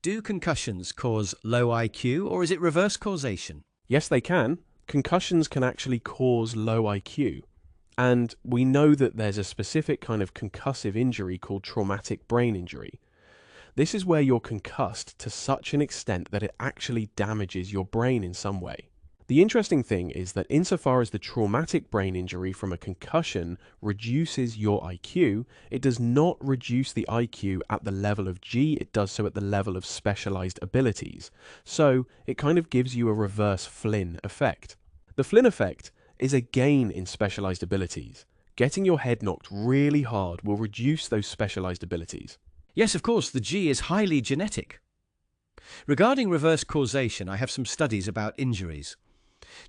Do concussions cause low IQ, or is it reverse causation? Yes, they can. Concussions can actually cause low IQ. And we know that there's a specific kind of concussive injury called traumatic brain injury. This is where you're concussed to such an extent that it actually damages your brain in some way. The interesting thing is that insofar as the traumatic brain injury from a concussion reduces your IQ, it does not reduce the IQ at the level of G, it does so at the level of specialized abilities. So it kind of gives you a reverse Flynn effect. The Flynn effect is a gain in specialized abilities. Getting your head knocked really hard will reduce those specialized abilities. Yes, of course, the G is highly genetic. Regarding reverse causation, I have some studies about injuries.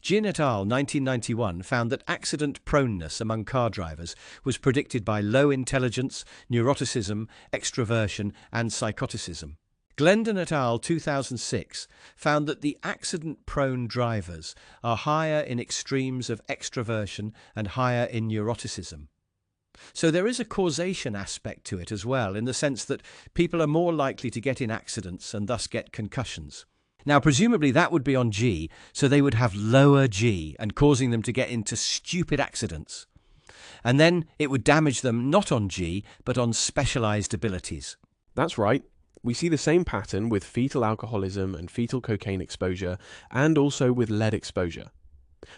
Jin et al. 1991 found that accident proneness among car drivers was predicted by low intelligence, neuroticism, extroversion, and psychoticism. Glendon et al. 2006 found that the accident-prone drivers are higher in extremes of extroversion and higher in neuroticism. So there is a causation aspect to it as well, in the sense that people are more likely to get in accidents and thus get concussions. Now, presumably that would be on G, so they would have lower G and causing them to get into stupid accidents. And then it would damage them not on G, but on specialized abilities. That's right. We see the same pattern with fetal alcoholism and fetal cocaine exposure, and also with lead exposure.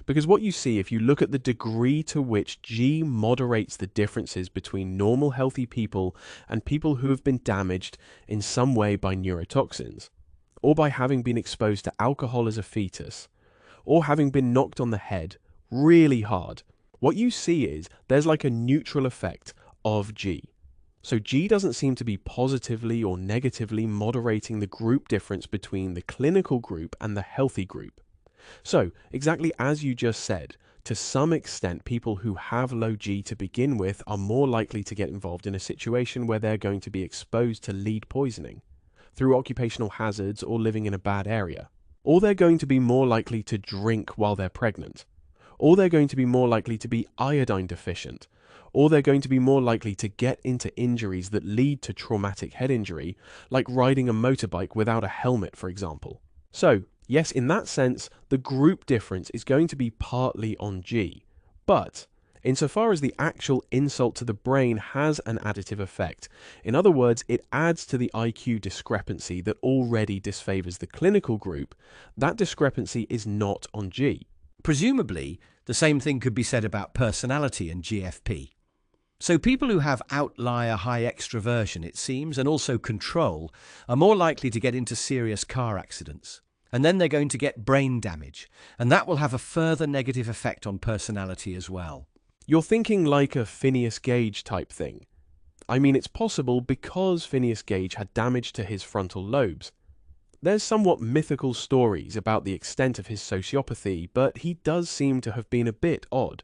Because what you see if you look at the degree to which G moderates the differences between normal healthy people and people who have been damaged in some way by neurotoxins, or by having been exposed to alcohol as a fetus, or having been knocked on the head really hard, what you see is there's like a neutral effect of G. So G doesn't seem to be positively or negatively moderating the group difference between the clinical group and the healthy group. So, exactly as you just said, to some extent people who have low G to begin with are more likely to get involved in a situation where they're going to be exposed to lead poisoning through occupational hazards or living in a bad area. Or they're going to be more likely to drink while they're pregnant. Or they're going to be more likely to be iodine deficient. Or they're going to be more likely to get into injuries that lead to traumatic head injury, like riding a motorbike without a helmet, for example. So, yes, in that sense, the group difference is going to be partly on G. But insofar as the actual insult to the brain has an additive effect, in other words, it adds to the IQ discrepancy that already disfavors the clinical group, that discrepancy is not on G. Presumably, the same thing could be said about personality and GFP. So people who have outlier high extroversion, it seems, and also control, are more likely to get into serious car accidents. And then they're going to get brain damage, and that will have a further negative effect on personality as well. You're thinking like a Phineas Gage type thing. I mean, it's possible because Phineas Gage had damage to his frontal lobes. There's somewhat mythical stories about the extent of his sociopathy, but he does seem to have been a bit odd.